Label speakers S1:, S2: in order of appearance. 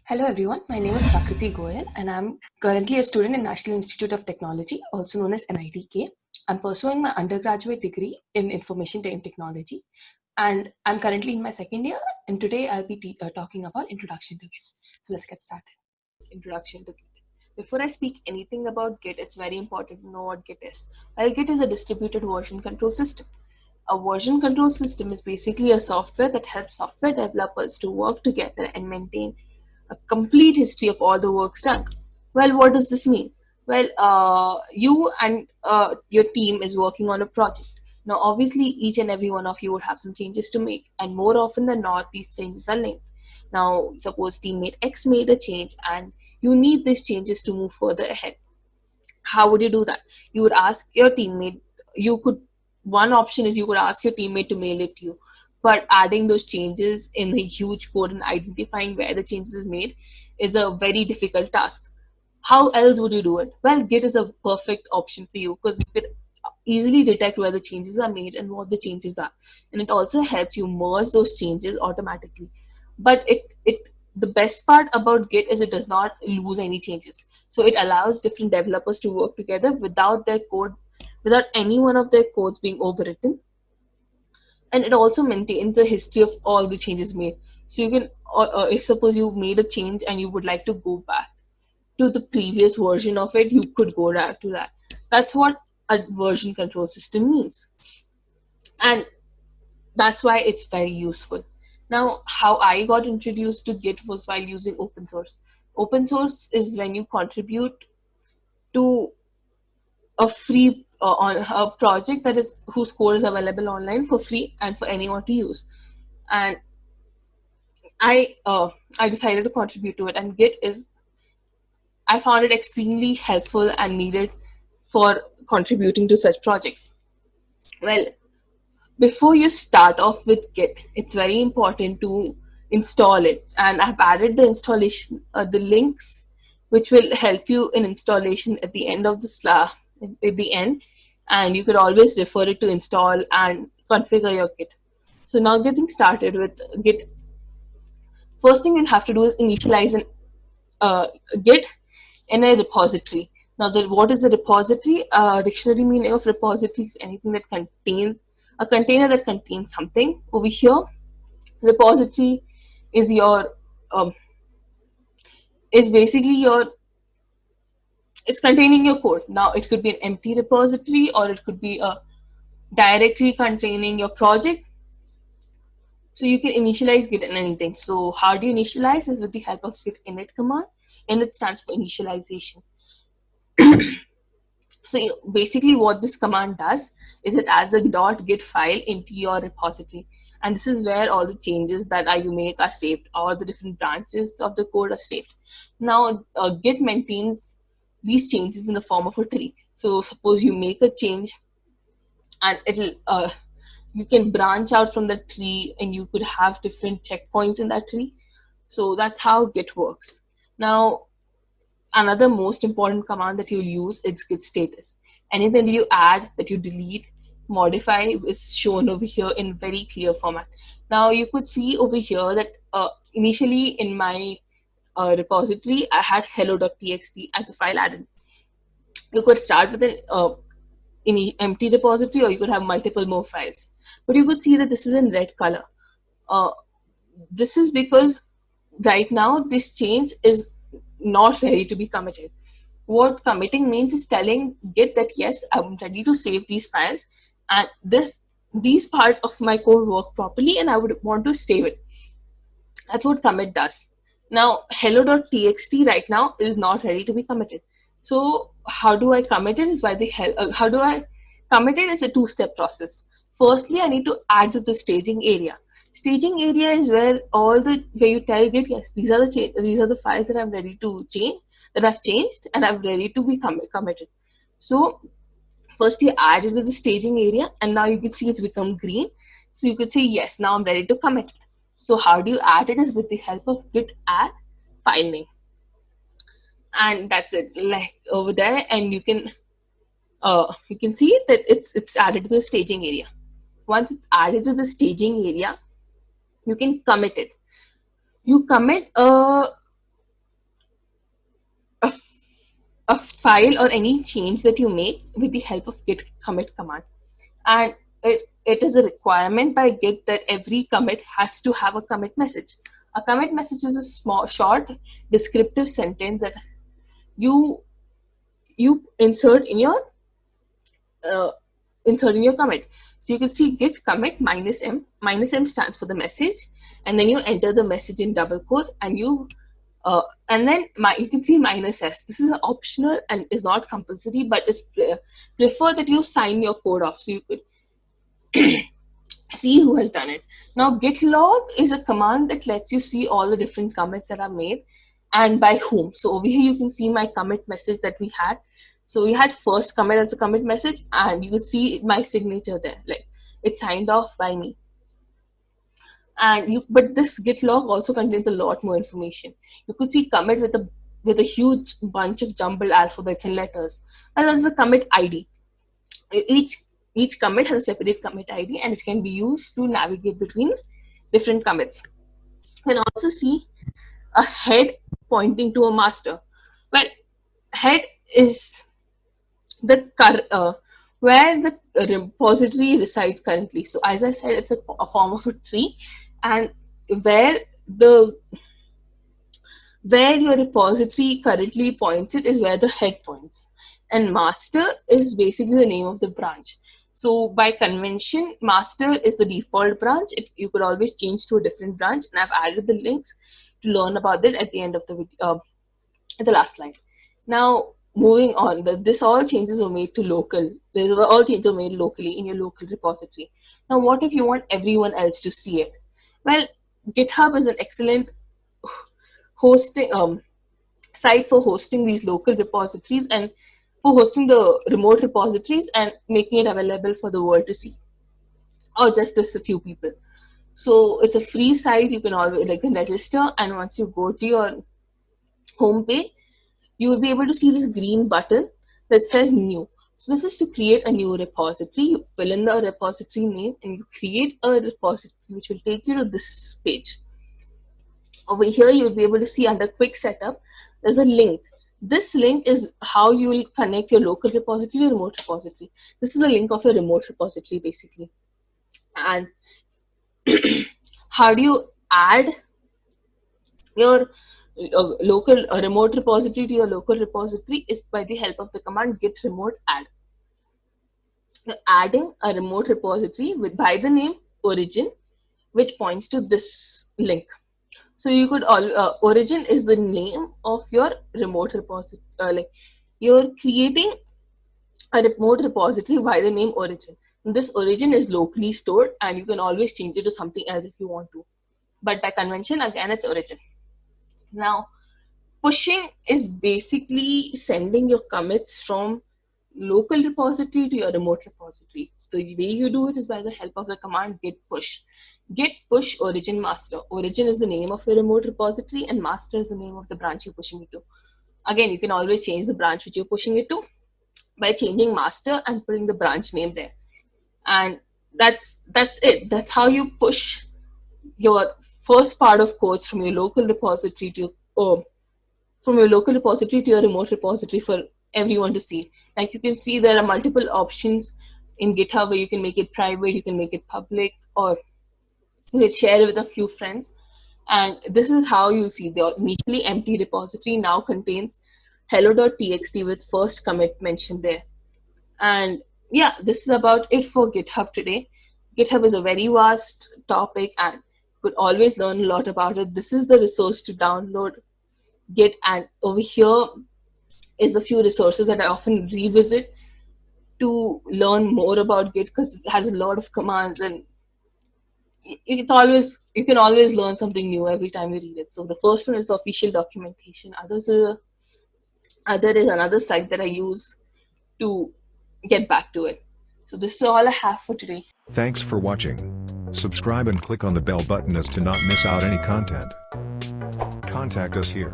S1: Hello everyone, my name is Prakriti Goyal and I'm currently a student in National Institute of Technology, also known as NITK. I'm pursuing my undergraduate degree in Information Technology and I'm currently in my second year and today I'll be talking about Introduction to Git. So let's get started. Introduction to Git. Before I speak anything about Git, it's very important to know what Git is. Well, Git is a distributed version control system. A version control system is basically a software that helps software developers to work together and maintain a complete history of all the works done. Well, what does this mean? Well, you and your team is working on a project. Now, obviously, each and every one of you would have some changes to make, and more often than not, these changes are linked. Now, suppose teammate X made a change, and you need these changes to move further ahead. How would you do that? You would ask your teammate. You could One option is you could ask your teammate to mail it to you, but adding those changes in a huge code and identifying where the changes is made is a very difficult task. How else would you do it? Well, Git is a perfect option for you because you could easily detect where the changes are made and what the changes are, and it also helps you merge those changes automatically. But it the best part about Git is it does not lose any changes, so it allows different developers to work together without any one of their codes being overwritten, and it also maintains a history of all the changes made. So you can if suppose you made a change and you would like to go back to the previous version of it, you could go back to that. That's what a version control system means, and that's why it's very useful. Now, how I got introduced to Git was while using open source. Open source is when you contribute to a free on a project that is whose code is available online for free and for anyone to use. And I decided to contribute to it, and Git is I found it extremely helpful and needed for contributing to such projects. Well, before you start off with Git, it's very important to install it. And I've added the installation, the links, which will help you in installation at the end of the at the end. And you could always refer it to install and configure your Git. So now getting started with Git, first thing you'll have to do is initialize an Git in a repository. Now, what is a repository? Dictionary meaning of repository is anything that contains a container that contains something. Over here, repository is your um, is basically your is containing your code. Now, it could be an empty repository or it could be a directory containing your project. So you can initialize Git in anything. So how do you initialize? Is with the help of git init command. Init stands for initialization. So basically what this command does is it adds a .git file into your repository, and this is where all the changes that you make are saved. All the different branches of the code are saved. Now Git maintains these changes in the form of a tree. So suppose you make a change and it'll you can branch out from the tree and you could have different checkpoints in that tree. So that's how Git works. Now, another most important command that you'll use is git status. Anything that you add, that you delete, modify is shown over here in very clear format. Now you could see over here that initially in my repository I had hello.txt as a file added. You could start with an empty repository, or you could have multiple more files, but you could see that this is in red color. uh, this is because right now this change is not ready to be committed. What committing means is telling Git that yes, I'm ready to save these files, and these part of my code work properly and I would want to save it. That's what commit does. Now hello.txt right now is not ready to be committed. So how do I commit it? Is by the hell how do I commit it? Is a two-step process. Firstly, I need to add to the staging area. Staging area is where you tell Git, yes, these are the files that I'm ready to change, that I've changed and I'm ready to be committed. So first you add it to the staging area, and now you can see it's become green. So you could say, yes, now I'm ready to commit it. So how do you add it? Is with the help of git add file name, and that's it. Like over there, and you can see that it's added to the staging area. Once it's added to the staging area, you can commit it. You commit a, a file or any change that you make with the help of git commit command. And it is a requirement by Git that every commit has to have a commit message. A commit message is a small, short, descriptive sentence that you insert in your commit. So you can see git commit -m. -m stands for the message, and then you enter the message in double quotes, and and then you can see -s. This is optional and is not compulsory, but it's prefer that you sign your code off so you could see who has done it. Now, git log is a command that lets you see all the different commits that are made and by whom. So over here, you can see my commit message that we had. So we had first commit as a commit message, and you can see my signature there, like it's signed off by me. But this git log also contains a lot more information. You could see commit with a huge bunch of jumbled alphabets and letters, and that's the commit ID. Each commit has a separate commit ID, and it can be used to navigate between different commits. You can also see a head pointing to a master. Well, head is where the repository resides currently. So as I said, it's a form of a tree, and where your repository currently points it is where the head points, and master is basically the name of the branch. So by convention, master is the default branch. You could always change to a different branch, and I've added the links to learn about that at the end of the video, at the last slide. Now, moving on, this all changes were made to local. All changes were made locally in your local repository. Now, what if you want everyone else to see it? Well, GitHub is an excellent hosting site for hosting these local repositories and for hosting the remote repositories and making it available for the world to see, or just a few people. So it's a free site. You can always register, and once you go to your homepage, you will be able to see this green button that says new. So this is to create a new repository. You fill in the repository name and you create a repository which will take you to this page. Over here, you'll be able to see under quick setup, there's a link. This link is how you will connect your local repository to remote repository. This is the link of your remote repository, basically. And how do you add your remote repository to your local repository is by the help of the command git remote add. You're adding a remote repository by the name origin, which points to this link. So you could origin is the name of your remote repository. You're creating a remote repository by the name origin. And this origin is locally stored, and you can always change it to something else if you want to. But by convention, again, it's origin. Now, pushing is basically sending your commits from local repository to your remote repository. The way you do it is by the help of the command git push. Git push origin master. Origin is the name of your remote repository, and master is the name of the branch you're pushing it to. Again, you can always change the branch which you're pushing it to by changing master and putting the branch name there. And that's it. That's how you push your first part of codes from your local repository to your remote repository for everyone to see. Like you can see, there are multiple options in GitHub where you can make it private, you can make it public, or you can share it with a few friends. And this is how you see the initially empty repository now contains hello.txt with first commit mentioned there. And yeah, this is about it for GitHub today. GitHub is a very vast topic and you could always learn a lot about it. This is the resource to download Git, and over here is a few resources that I often revisit to learn more about Git, because it has a lot of commands and you can always learn something new every time you read it. So the first one is the official documentation. Other is another site that I use to get back to it. So this is all I have for today.
S2: Thanks for watching. Subscribe and click on the bell button as to not miss out any content. Contact us here.